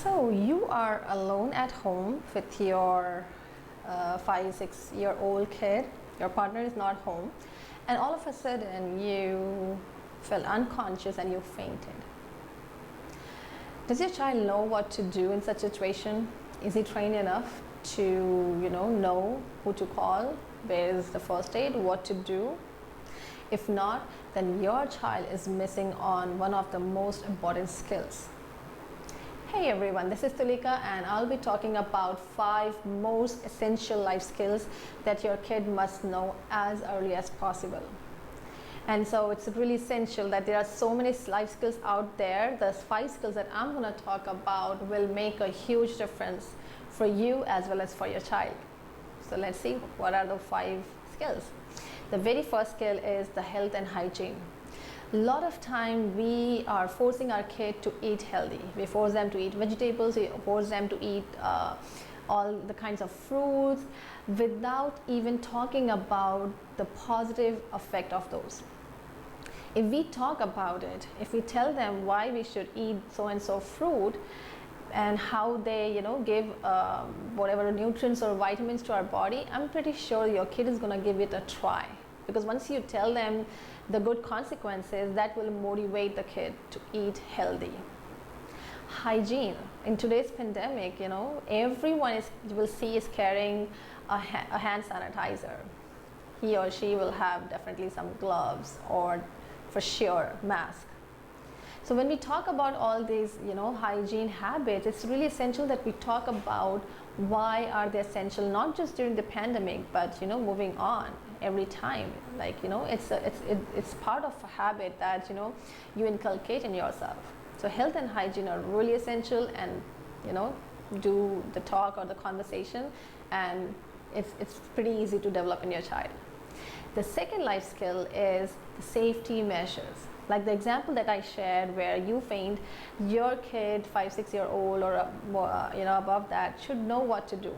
So you are alone at home with your 5, 6 year old kid. Your partner is not home, and all of a sudden you fell unconscious and you fainted. Does your child know what to do in such a situation? Is he trained enough to know who to call, where is the first aid, what to do? If not, then your child is missing on one of the most important skills. Hey everyone, this is Tulika and I'll be talking about 5 most essential life skills that your kid must know as early as possible. And so it's really essential that there are so many life skills out there. The 5 skills that I'm going to talk about will make a huge difference for you as well as for your child. So let's see what are the 5 skills. The very first skill is the health and hygiene. A lot of time we are forcing our kid to eat healthy. We force them to eat vegetables, we force them to eat all the kinds of fruits without even talking about the positive effect of those. If we talk about it, if we tell them why we should eat so and so fruit and how they give whatever nutrients or vitamins to our body, I'm pretty sure your kid is going to give it a try. Because once you tell them the good consequences, that will motivate the kid to eat healthy. Hygiene. In today's pandemic, everyone you will see is carrying a hand sanitizer. He or she will have definitely some gloves or for sure mask. So when we talk about all these hygiene habits, it's really essential that we talk about why are they essential, not just during the pandemic, but moving on every time. Like it's part of a habit that you inculcate in yourself. So health and hygiene are really essential, and do the talk or the conversation, and it's pretty easy to develop in your child. The second life skill is the safety measures. Like the example that I shared where you faint, your kid 5, 6 year old or above that should know what to do.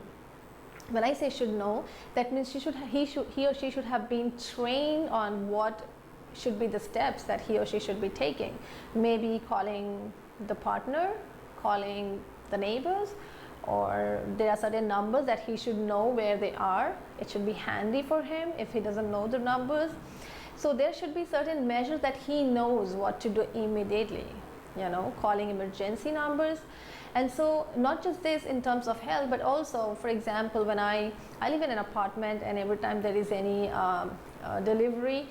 When I say should know, that means he or she should have been trained on what should be the steps that he or she should be taking. Maybe calling the partner, calling the neighbors, or there are certain numbers that he should know where they are. It should be handy for him if he doesn't know the numbers. So there should be certain measures that he knows what to do immediately, calling emergency numbers. And so not just this in terms of health, but also, for example, when I live in an apartment, and every time there is any delivery,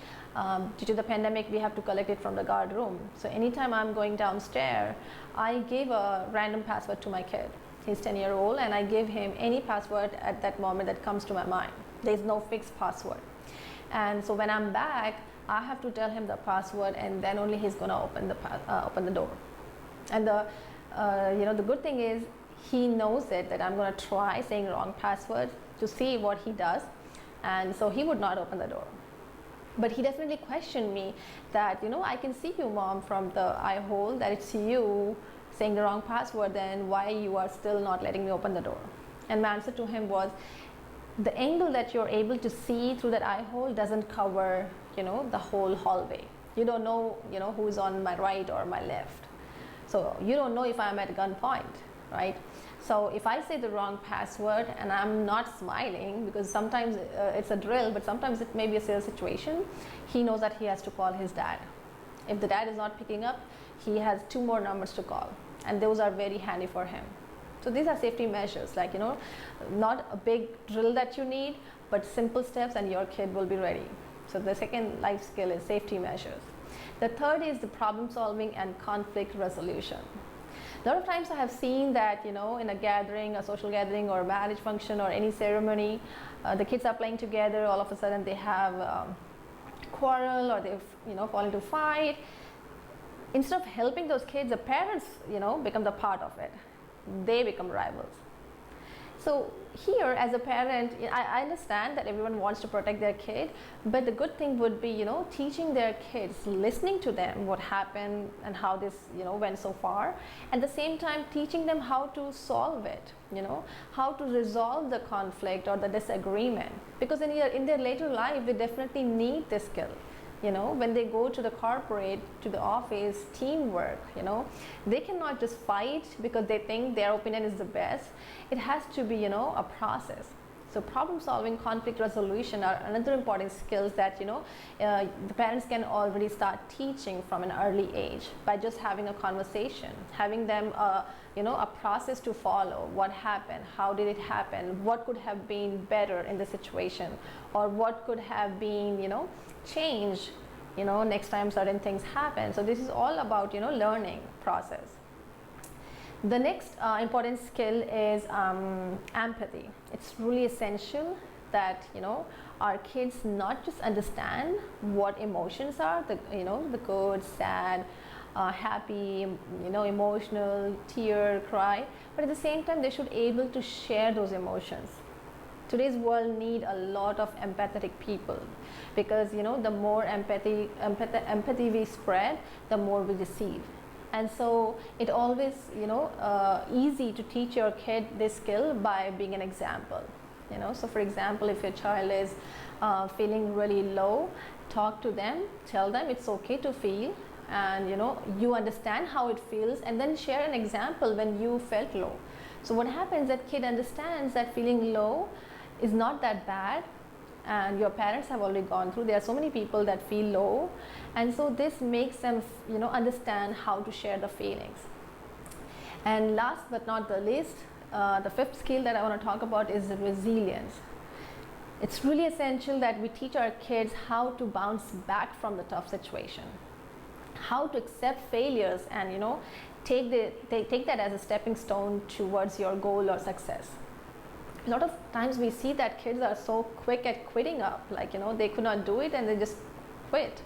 due to the pandemic, we have to collect it from the guard room. So anytime I'm going downstairs, I give a random password to my kid. He's 10-year-old, and I give him any password at that moment that comes to my mind. There's no fixed password. And so when I'm back, I have to tell him the password, and then only he's going to open the door. And the good thing is he knows it, that I'm going to try saying wrong password to see what he does, and so he would not open the door. But he definitely questioned me that I can see you, mom, from the eye hole that it's you saying the wrong password, then why you are still not letting me open the door? And my answer to him was, the angle that you're able to see through that eye hole doesn't cover the whole hallway. You don't know who's on my right or my left, so you don't know if I'm at gunpoint, right? So if I say the wrong password and I'm not smiling, because sometimes it's a drill, but sometimes it may be a serious situation, he knows that he has to call his dad. If the dad is not picking up, he has 2 more numbers to call, and those are very handy for him. So these are safety measures, like not a big drill that you need, but simple steps, and your kid will be ready. So the second life skill is safety measures. The third is the problem solving and conflict resolution. A lot of times I have seen that in a gathering, a social gathering or a marriage function or any ceremony, the kids are playing together, all of a sudden they have quarrel, or they fall into fight. Instead of helping those kids, the parents become the part of it. They become rivals. So here, as a parent, I understand that everyone wants to protect their kid, but the good thing would be teaching their kids, listening to them, what happened and how this went so far. At the same time, teaching them how to solve it, how to resolve the conflict or the disagreement, because in their later life they definitely need this skill. You know, when they go to the corporate, to the office, teamwork, you know, they cannot just fight because they think their opinion is the best. It has to be, you know, a process. So problem solving, conflict resolution are another important skills that, you know, the parents can already start teaching from an early age by just having a conversation, having them, you know, a process to follow. What happened? How did it happen? What could have been better in the situation? Or what could have been, you know, changed, you know, next time certain things happen. So this is all about, you know, learning process. The next important skill is empathy. It's really essential that, you know, our kids not just understand what emotions are, the, you know, the good, sad, happy, you know, emotional, tear, cry, but at the same time they should able to share those emotions. Today's world need a lot of empathetic people, because, you know, the more empathy we spread, the more we receive. And so it always, you know, easy to teach your kid this skill by being an example. You know, so for example, if your child is feeling really low, talk to them, tell them it's okay to feel, and, you know, you understand how it feels, and then share an example when you felt low. So what happens, that kid understands that feeling low is not that bad, and your parents have already gone through. There are so many people that feel low, and so this makes them, you know, understand how to share the feelings. And last but not the least, the fifth skill that I want to talk about is resilience. It's really essential that we teach our kids how to bounce back from the tough situation, how to accept failures, and, you know, take that as a stepping stone towards your goal or success. A lot of times we see that kids are so quick at quitting up, like, you know, they could not do it and they just quit.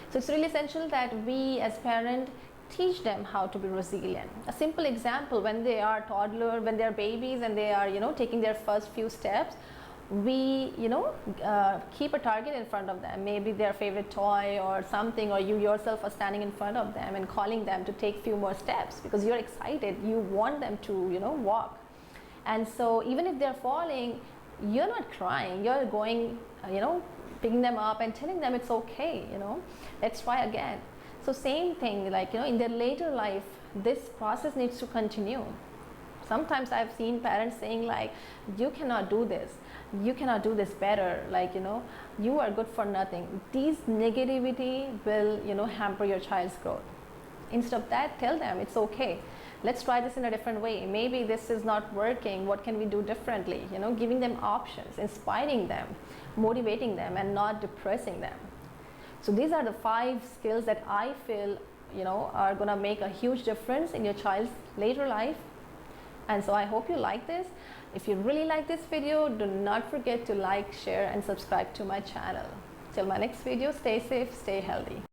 So it's really essential that we as parents teach them how to be resilient. A simple example, when they are toddler, when they are babies and they are, you know, taking their first few steps, we, you know, keep a target in front of them, maybe their favorite toy or something, or you yourself are standing in front of them and calling them to take few more steps because you're excited, you want them to, you know, walk. And so even if they're falling, you're not crying, you're going, you know, picking them up and telling them it's okay, you know, let's try again. So same thing, like, you know, in their later life, this process needs to continue. Sometimes I've seen parents saying like, you cannot do this, you cannot do this better, like, you know, you are good for nothing. These negativity will, you know, hamper your child's growth. Instead of that, tell them it's okay. Let's try this in a different way. Maybe this is not working. What can we do differently? You know, giving them options, inspiring them, motivating them, and not depressing them. So these are the 5 skills that I feel, you know, are gonna make a huge difference in your child's later life. And so I hope you like this. If you really like this video, do not forget to like, share, and subscribe to my channel. Till my next video, stay safe, stay healthy.